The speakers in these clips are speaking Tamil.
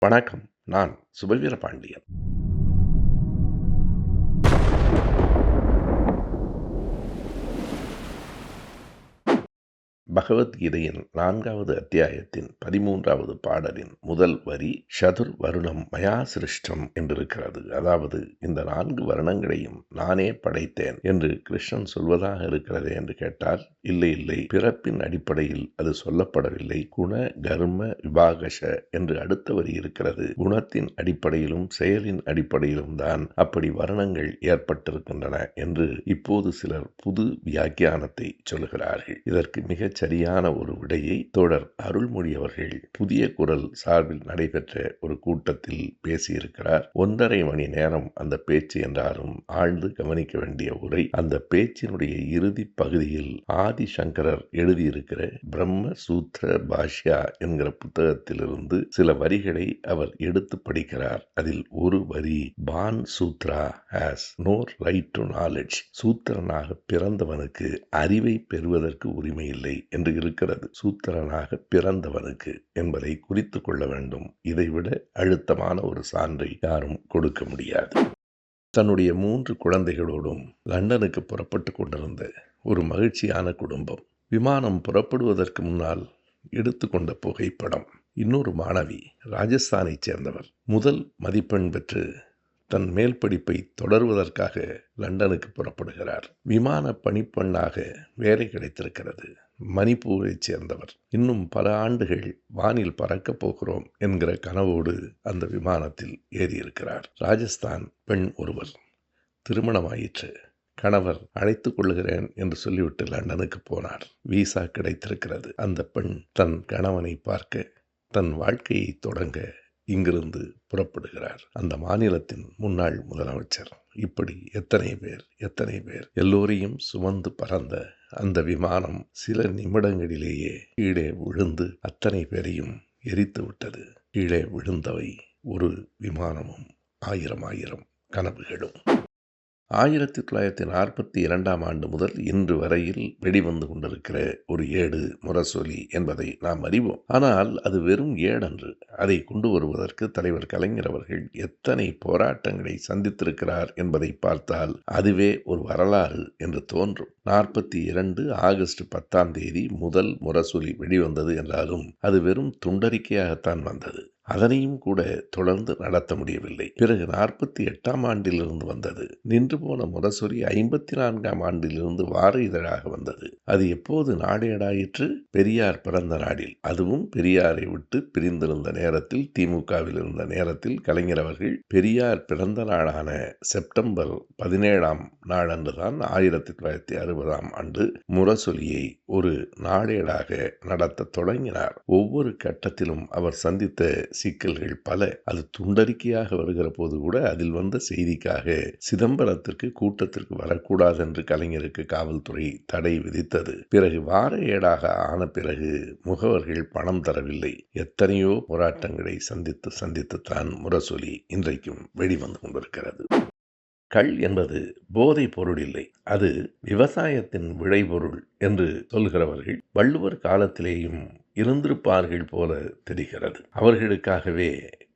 வணக்கம். நான் சுபவீர பாண்டியன். பகவத்கீதையின் 4வது அத்தியாயத்தின் 13வது பாடலின் முதல் வரி சதுர் வருணம் மயா சிருஷ்டம் என்றிருக்கிறது. அதாவது இந்த 4 வருணங்களையும் நானே படைத்தேன் என்று கிருஷ்ணன் சொல்வதாக இருக்கிறது என்று கேட்டால் இல்லை, பிறப்பின் அடிப்படையில் அது சொல்லப்படவில்லை. குண கர்ம விபாகஷ என்று அடுத்த வரி இருக்கிறது. குணத்தின் அடிப்படையிலும் செயலின் அடிப்படையிலும் தான் அப்படி வருணங்கள் ஏற்பட்டிருக்கின்றன என்று இப்போது சிலர் புது வியாக்கியானத்தை சொல்லுகிறார்கள். இதற்கு மிகச் சரியான ஒரு விடையை தோழர் அருள்மொழி அவர்கள் புதிய குரல் சார்பில் நடைபெற்ற ஒரு கூட்டத்தில் பேசியிருக்கிறார். 1.5 மணி நேரம் அந்த பேச்சு என்றாலும் ஆழ்ந்து கவனிக்க வேண்டிய உரை. அந்த பேச்சினுடைய இறுதி பகுதியில் ஆதிசங்கரர் எழுதியிருக்கிற பிரம்ம சூத்திர பாஷ்யா என்கிற புத்தகத்திலிருந்து சில வரிகளை அவர் எடுத்து படிக்கிறார். அதில் ஒரு வரி, born Shudra has no right to knowledge, சூத்திரனாக பிறந்தவனுக்கு அறிவை பெறுவதற்கு உரிமை இல்லை என்று இருக்கிறது. சூத்திரனாக பிறந்தவனுக்கு என்பதை குறித்து கொள்ள வேண்டும். இதைவிட அழுத்தமான ஒரு சான்றை யாரும் கொடுக்க முடியாது. தன்னுடைய 3 குழந்தைகளோடும் லண்டனுக்கு புறப்பட்டு கொண்டிருந்த ஒரு மகிழ்ச்சியான குடும்பம். விமானம் புறப்படுவதற்கு முன்னால் எடுத்துக்கொண்ட புகைப்படம். இன்னொரு மாணவி, ராஜஸ்தானைச் சேர்ந்தவர், முதல் மதிப்பெண் பெற்று தன் மேல் படிப்பை தொடர்வதற்காக லண்டனுக்கு புறப்படுகிறார். விமான பணிப்பெண்ணாக வேலை கிடைத்திருக்கிறது. மணிப்பூரைச் சேர்ந்தவர். இன்னும் பல ஆண்டுகள் வானில் பறக்கப் போகிறோம் என்கிற கனவோடு அந்த விமானத்தில் ஏறியிருக்கிறார். ராஜஸ்தான் பெண் ஒருவர், திருமணமாயிற்று. கணவர் அழைத்துக் கொள்ளுகிறேன் என்று சொல்லிவிட்டு லண்டனுக்கு போனார். விசா கிடைத்திருக்கிறது. அந்த பெண் தன் கணவனை பார்க்க, தன் வாழ்க்கையை தொடங்க இங்கிருந்து புறப்படுகிறார். அந்த மாநிலத்தின் முன்னாள் முதலமைச்சர். இப்படி எத்தனை பேர் எல்லோரையும் சுமந்து பறந்த அந்த விமானம் சில நிமிடங்களிலேயே கீழே விழுந்து அத்தனை பேரையும் எரித்து விட்டது. கீழே விழுந்தவை ஒரு விமானமும் 1000 கனவுகளும். 1942ஆம் ஆண்டு முதல் இன்று வரையில் வெளிவந்து கொண்டிருக்கிற ஒரு ஏடு முரசொலி என்பதை நாம் அறிவோம். ஆனால் அது வெறும் ஏடன்று. அதை கொண்டு வருவதற்கு தலைவர் கலைஞர் அவர்கள் எத்தனை போராட்டங்களை சந்தித்திருக்கிறார் என்பதை பார்த்தால் அதுவே ஒரு வரலாறு என்று தோன்றும். 42 ஆகஸ்ட் 10ஆம் தேதி முதல் முரசொலி வெளிவந்தது என்றாலும் அது வெறும் துண்டறிக்கையாகத்தான் வந்தது. அதனையும் கூட தொடர்ந்து நடத்த முடியவில்லை. பிறகு 48ஆம் ஆண்டிலிருந்து வந்தது. நின்று போன முரசொலி 54ஆம் ஆண்டிலிருந்து வார இதழாக வந்தது. அது எப்போது நாடேடாயிற்று? பெரியார் பிறந்த நாளில். அதுவும் பெரியாரை விட்டு பிரிந்திருந்த நேரத்தில், திமுகவில் இருந்த நேரத்தில் கலைஞர் அவர்கள் பெரியார் பிறந்த நாளான செப்டம்பர் 17ஆம் நாளன்றுதான் 1960ஆம் ஆண்டு முரசொலியை ஒரு நாடேடாக நடத்த தொடங்கினார். ஒவ்வொரு கட்டத்திலும் அவர் சந்தித்த சிக்கல்கள் பல. அது துண்டறிக்கையாக வருகிற போது கூட அதில் வந்த செய்திக்காக சிதம்பரத்திற்கு கூட்டத்திற்கு வரக்கூடாது என்று கலைஞருக்கு காவல்துறை தடை விதித்தது. பிறகு வார ஏடாக ஆன பிறகு முகவர்கள் பணம் தரவில்லை. எத்தனையோ போராட்டங்களை சந்தித்துத்தான் முரசொலி இன்றைக்கும் வெளிவந்து கொண்டிருக்கிறது. கள் என்பது போதை பொருள் இல்லை, அது விவசாயத்தின் விளைபொருள் என்று சொல்கிறவர்கள் வள்ளுவர் காலத்திலேயும் இருந்திருப்பார்கள் போல தெரிகிறது. அவர்களுக்காகவே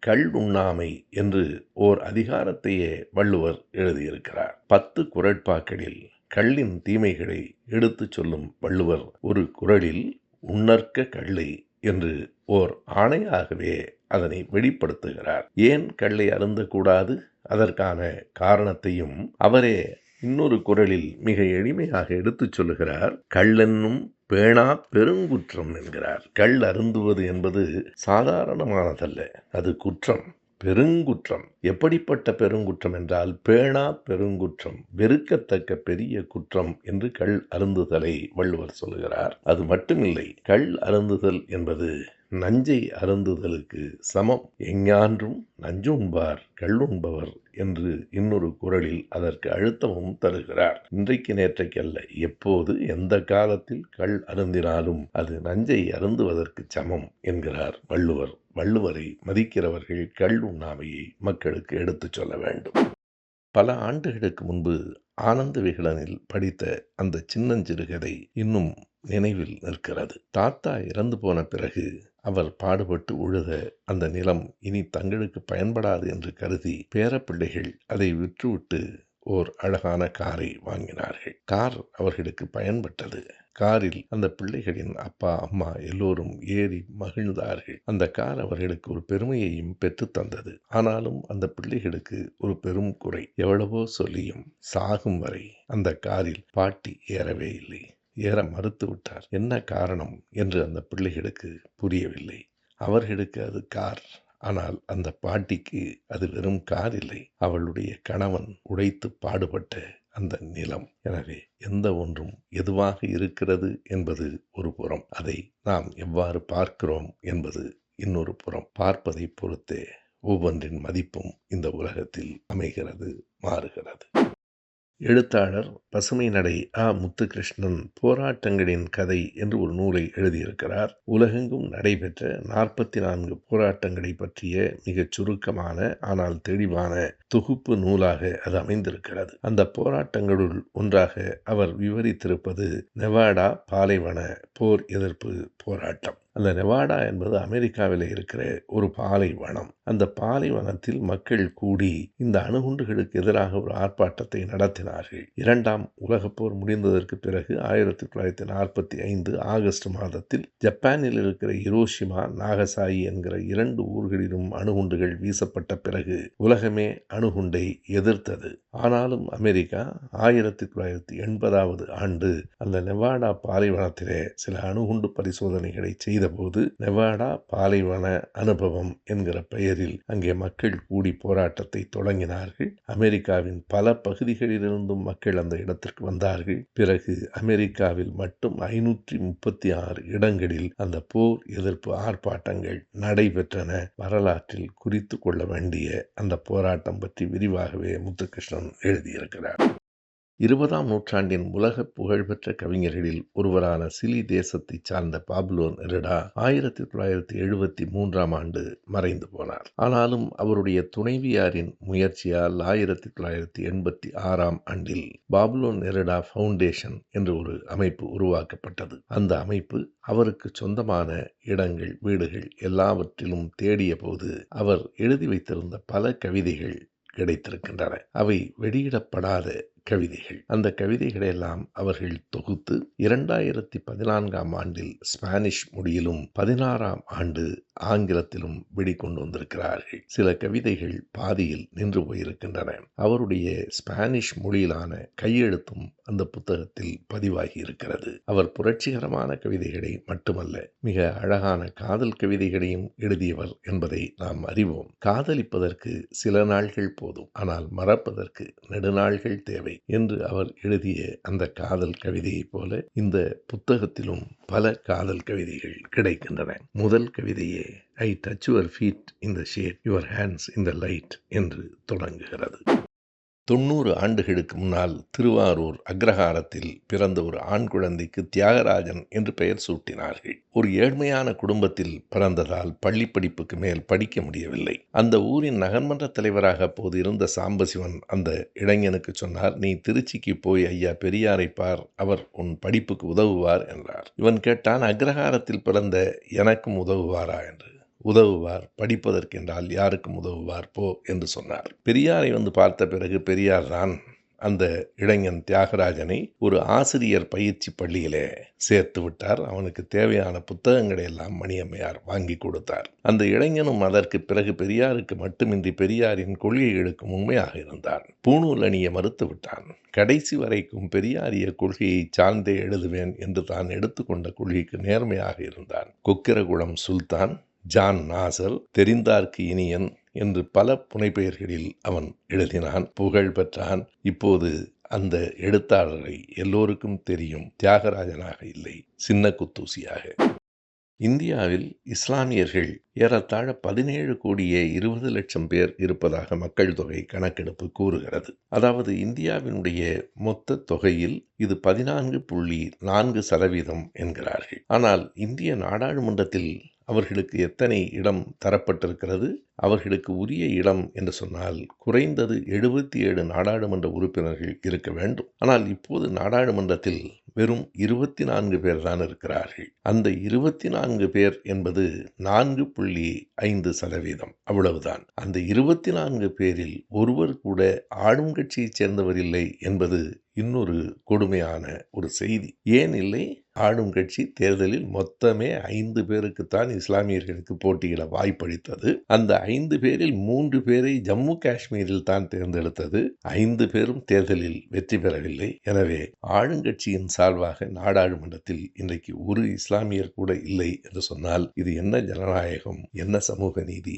கள் உண்ணாமை என்று ஓர் அதிகாரத்தையே வள்ளுவர் எழுதியிருக்கிறார். 10 குறட்பாக்களில் கள்ளின் தீமைகளை எடுத்துச் சொல்லும் வள்ளுவர் ஒரு குறளில் உண்ணற்க கள்ளை என்று ஓர் ஆணையாகவே அதனை வெளிப்படுத்துகிறார். ஏன் கள்ளை அருந்தக்கூடாது? அதற்கான காரணத்தையும் அவரே இன்னொரு குறளில் மிக எளிமையாக எடுத்துச் சொல்லுகிறார். கள்ளென்னும் பேணா பெருங்குற்றம் என்கிறார். கள் அருந்துவது என்பது சாதாரணமானதல்ல, அது குற்றம், பெருங்குற்றம். எப்படிப்பட்ட பெருங்குற்றம் என்றால் பேணா பெருங்குற்றம், வெறுக்கத்தக்க பெரிய குற்றம் என்று கள் அருந்துதலை வள்ளுவர் சொல்லுகிறார். அது மட்டுமில்லை, கள் அருந்துதல் என்பது நஞ்சை அருந்துதலுக்கு சமம். எஞ்ஞான்றும் நஞ்சுண்பார் கள்ளுண்பவர் என்று இன்னொரு குறளில் அதற்கு அழுத்தமும் தருகிறார். இன்றைக்கு நேற்றைக்கல்ல, எப்போது எந்த காலத்தில் கள் அருந்தினாலும் அது நஞ்சை அருந்துவதற்கு சமம் என்கிறார் வள்ளுவர். வள்ளுவரை மதிக்கிறவர்கள் கள் உண்ணாமையை மக்களுக்கு எடுத்துச் சொல்ல வேண்டும். பல ஆண்டுகளுக்கு முன்பு ஆனந்த விகடனில் படித்த அந்த சின்னஞ்சிறுகதை இன்னும் நினைவில் நிற்கிறது. தாத்தா இறந்து போன பிறகு அவர் பாடுபட்டு உழுத அந்த நிலம் இனி தங்களுக்கு பயன்படாது என்று கருதி பேரப்பிள்ளைகள் அதை விற்றுவிட்டு ஓர் அழகான காரை வாங்கினார்கள். கார் அவர்களுக்கு பயன்பட்டது. காரில் அந்த பிள்ளைகளின் அப்பா அம்மா எல்லோரும் ஏறி மகிழ்ந்தார்கள். அந்த கார் அவர்களுக்கு ஒரு பெருமையையும் பெற்று தந்தது. ஆனாலும் அந்த பிள்ளைகளுக்கு ஒரு பெரும் குறை. எவ்வளவோ சொல்லியும் சாகும் வரை அந்த காரில் பாட்டி ஏறவே இல்லை. ஏற மறுத்து விட்டார். என்ன காரணம் என்று அந்த பிள்ளைகளுக்கு புரியவில்லை. அவர்களுக்கு அது கார். ஆனால் அந்த பாட்டிக்கு அது வெறும் கார் இல்லை, அவளுடைய கணவன் உழைத்து பாடுபட்ட அந்த நிலம். எனவே எந்த ஒன்றும் எதுவாக இருக்கிறது என்பது ஒரு புறம், அதை நாம் எவ்வாறு பார்க்கிறோம் என்பது இன்னொரு புறம். பார்ப்பதை பொறுத்தே ஒவ்வொன்றின் மதிப்பும் இந்த உலகத்தில் அமைகிறது, மாறுகிறது. எழுத்தாளர் பசுமை நடை முத்துகிருஷ்ணன் போராட்டங்களின் கதை என்று ஒரு நூலை எழுதியிருக்கிறார். உலகெங்கும் நடைபெற்ற 44 போராட்டங்களை பற்றிய மிகச் சுருக்கமான ஆனால் தெளிவான தொகுப்பு நூலாக அது அமைந்திருக்கிறது. அந்த போராட்டங்களுள் ஒன்றாக அவர் விவரித்திருப்பது நெவாடா பாலைவன போர் எதிர்ப்பு போராட்டம். அந்த நெவாடா என்பது அமெரிக்காவில் இருக்கிற ஒரு பாலைவனம். அந்த பாலைவனத்தில் மக்கள் கூடி இந்த அணுகுண்டுகளுக்கு எதிராக ஒரு ஆர்ப்பாட்டத்தை நடத்தினார்கள். 2ஆம் உலகப் போர் முடிந்ததற்கு பிறகு 1945 ஆகஸ்ட் மாதத்தில் ஜப்பானில் இருக்கிற ஹிரோஷிமா, நாகசாகி என்கிற 2 ஊர்களிலும் அணுகுண்டுகள் வீசப்பட்ட பிறகு உலகமே அணுகுண்டை எதிர்த்தது. ஆனாலும் அமெரிக்கா 1980 ஆண்டு அந்த நெவாடா பாலைவனத்திலே சில அணுகுண்டு பரிசோதனைகளை செய்தபோது நெவாடா பாலைவன அனுபவம் என்கிற பெயரில் அங்கே மக்கள் கூடி போராட்டத்தை தொடங்கினார்கள். அமெரிக்காவின் பல பகுதிகளிலிருந்தும் மக்கள் அந்த இடத்திற்கு வந்தார்கள். பிறகு அமெரிக்காவில் மட்டும் 536 இடங்களில் அந்த போர் எதிர்ப்பு ஆர்ப்பாட்டங்கள் நடைபெற்றன. வரலாற்றில் குறித்து கொள்ள வேண்டிய அந்த போராட்டம் பற்றி விரிவாகவே முத்துகிருஷ்ணன் எழுதியிருக்கிறார். 20ஆம் நூற்றாண்டின் உலக புகழ்பெற்ற கவிஞர்களில் ஒருவரான சிலி தேசத்தை சார்ந்த பாப்லோ நெருடா 1973ஆம் ஆண்டு மறைந்து போனார். ஆனாலும் அவருடைய துணைவியாரின் முயற்சியால் 1986ஆம் ஆண்டில் பாப்லோ நெருடா ஃபவுண்டேஷன் என்ற ஒரு அமைப்பு உருவாக்கப்பட்டது. அந்த அமைப்பு அவருக்கு சொந்தமான இடங்கள், வீடுகள் எல்லாவற்றிலும் தேடிய போது அவர் எழுதி வைத்திருந்த பல கவிதைகள் கிடைத்திருக்கின்றன. அவை வெளியிடப்படாத கவிதைகள். அந்த கவிதைகளெல்லாம் அவர்கள் தொகுத்து 2014ஆம் ஆண்டில் ஸ்பானிஷ் மொழியிலும் 16ஆம் ஆண்டு ஆங்கிலத்திலும் வெளிக்கொண்டு வந்திருக்கிறார்கள். சில கவிதைகள் பாதியில் நின்று போயிருக்கின்றன. அவருடைய ஸ்பானிஷ் மொழியிலான கையெழுத்தும் அந்த புத்தகத்தில் பதிவாகி இருக்கிறது. அவர் புரட்சிகரமான கவிதைகளை மட்டுமல்ல, மிக அழகான காதல் கவிதைகளையும் எழுதியவர் என்பதை நாம் அறிவோம். காதலிப்பதற்கு சில நாள்கள் போதும், ஆனால் மறப்பதற்கு நெடுநாள்கள் தேவை என்று அவர் எழுதிய அந்த காதல் கவிதையைப் போல இந்த புத்தகத்திலும் பல காதல் கவிதைகள் கிடைக்கின்றன. முதல் கவிதையே I touch your feet in the shade, your hands in the light என்று தொடங்குகிறது. 90 ஆண்டுகளுக்கு முன்னால் திருவாரூர் அக்ரஹாரத்தில் பிறந்த ஒரு ஆண் குழந்தைக்கு தியாகராஜன் என்று பெயர் சூட்டினார்கள். ஒரு ஏழ்மையான குடும்பத்தில் பிறந்ததால் பள்ளி படிப்புக்கு மேல் படிக்க முடியவில்லை. அந்த ஊரின் நகர்மன்ற தலைவராக அப்போது இருந்த சாம்பசிவன் அந்த இளைஞனுக்கு சொன்னார், நீ திருச்சிக்கு போய் ஐயா பெரியாரை பார், அவர் உன் படிப்புக்கு உதவுவார் என்றார். இவன் கேட்டான், அக்ரஹாரத்தில் பிறந்த எனக்கும் உதவுவாரா என்று. உதவுவார், படிப்பதற்கென்றால் யாருக்கும் உதவுவார் போ என்று சொன்னார். பெரியாரை வந்து பார்த்த பிறகு பெரியார் தான் அந்த இளைஞன் தியாகராஜனை ஒரு ஆசிரியர் பயிற்சி பள்ளியிலே சேர்த்து விட்டார். அவனுக்கு தேவையான புத்தகங்களை எல்லாம் மணியம்மையார் வாங்கி கொடுத்தார். அந்த இளைஞனும் அதற்கு பிறகு பெரியாருக்கு மட்டுமின்றி பெரியாரின் கொள்கைகளுக்கு உண்மையாக இருந்தான். பூணூல் அணிய மறுத்து விட்டான். கடைசி வரைக்கும் பெரியாரிய கொள்கையை சார்ந்தே எழுதுவேன் என்று தான் எடுத்துக்கொண்ட கொள்கைக்கு நேர்மையாக இருந்தான். கொக்கிரகுளம் சுல்தான், ஜான் நாசர், தெரிந்தார்க்கு இனியன் என்று பல புனைப்பெயர்களில் அவன் எழுதினான், புகழ் பெற்றான். இப்போது அந்த எழுத்தாளரை எல்லோருக்கும் தெரியும், தியாகராஜனாக இல்லை, சின்ன குத்தூசியாக. இந்தியாவில் இஸ்லாமியர்கள் ஏறத்தாழ 17,20,00,000 பேர் இருப்பதாக மக்கள் தொகை கணக்கெடுப்பு கூறுகிறது. அதாவது இந்தியாவினுடைய மொத்த தொகையில் இது 14.4% என்கிறார்கள். ஆனால் இந்திய நாடாளுமன்றத்தில் அவர்களுக்கு எத்தனை இடம் தரப்பட்டிருக்கிறது? அவர்களுக்கு உரிய இடம் என்று சொன்னால் குறைந்தது 77 நாடாளுமன்ற உறுப்பினர்கள் இருக்க வேண்டும். ஆனால் இப்போது நாடாளுமன்றத்தில் வெறும் 24 பேர் தான் இருக்கிறார்கள். அந்த 24 பேர் என்பது 4.5%. அவ்வளவுதான். அந்த 24 பேரில் ஒருவர் கூட ஆளும் கட்சியைச் சேர்ந்தவர் இல்லை என்பது இன்னொரு கொடுமையான ஒரு செய்தி. ஏன் இல்லை? ஆளும் கட்சி தேர்தலில் மொத்தமே 5 பேருக்குத்தான் இஸ்லாமியர்களுக்கு போட்டியிட வாய்ப்பளித்தது. அந்த 5 பேரில் 3 பேரை ஜம்மு காஷ்மீரில் தான் தேர்ந்தெடுத்தது. 5 பேரும் தேர்தலில் வெற்றி பெறவில்லை. எனவே ஆளுங்கட்சியின் சார்பாக நாடாளுமன்றத்தில் இன்றைக்கு ஒரு இஸ்லாமியர் கூட இல்லை என்று சொன்னால் இது என்ன ஜனநாயகம், என்ன சமூக நீதி?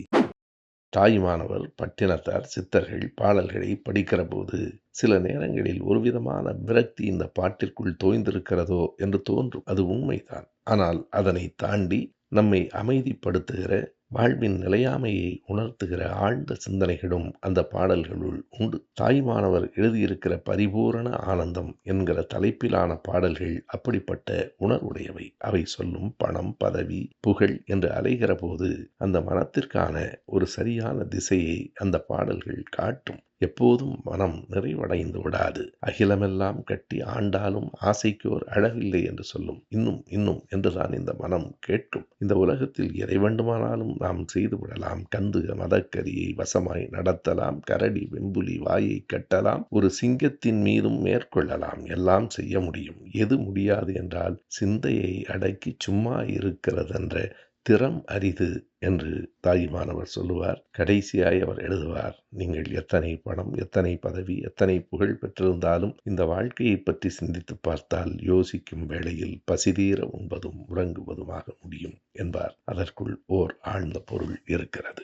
தாய்மானவர், பட்டினத்தார், சித்தர்கள் பாடல்களை படிக்கிற போது சில நேரங்களில் ஒரு விதமான விரக்தி இந்த பாட்டிற்குள் தோய்ந்திருக்கிறதோ என்று தோன்றும். அது உண்மைதான். ஆனால் அதனை தாண்டி நம்மை அமைதிப்படுத்துகிற, வாழ்வின் நிலையாமையை உணர்த்துகிற ஆழ்ந்த சிந்தனைகளும் அந்த பாடல்களுள் உண்டு. தாய்மானவர் எழுதியிருக்கிற பரிபூரண ஆனந்தம் என்கிற தலைப்பிலான பாடல்கள் அப்படிப்பட்ட உணர்வுடையவை. அவை சொல்லும் பணம், பதவி, புகழ் என்று அலைகிற போது அந்த மனத்திற்கான ஒரு சரியான திசையை அந்த பாடல்கள் காட்டும். எப்போதும் மனம் நிறைவடைந்து விடாது. அகிலமெல்லாம் கட்டி ஆண்டாலும் ஆசைக்கோர் அழகில்லை என்று சொல்லும். இன்னும் இன்னும் என்றுதான் இந்த மனம் கேட்கும். இந்த உலகத்தில் எதை வேண்டுமானாலும் நாம் செய்து விடலாம். கந்து மதக்கரியை வசமாய் நடத்தலாம். கரடி வெம்புலி வாயை கட்டலாம். ஒரு சிங்கத்தின் மீதும் மேற்கொள்ளலாம். எல்லாம் செய்ய முடியும். எது முடியாது என்றால் சிந்தையை அடக்கி சும்மா இருக்கிறதென்ற திறம் அரிது என்று தாயுமானவர் சொல்லுவார். கடைசியாய் அவர் எழுதுவார், நீங்கள் எத்தனை பணம், எத்தனை பதவி, எத்தனை புகழ் பெற்றிருந்தாலும் இந்த வாழ்க்கையை பற்றி சிந்தித்து பார்த்தால் யோசிக்கும் வேளையில் பசிதீர உண்பதும் உறங்குவதுமாக முடியும் என்பார். அதற்குள் ஓர் ஆழ்ந்த பொருள் இருக்கிறது.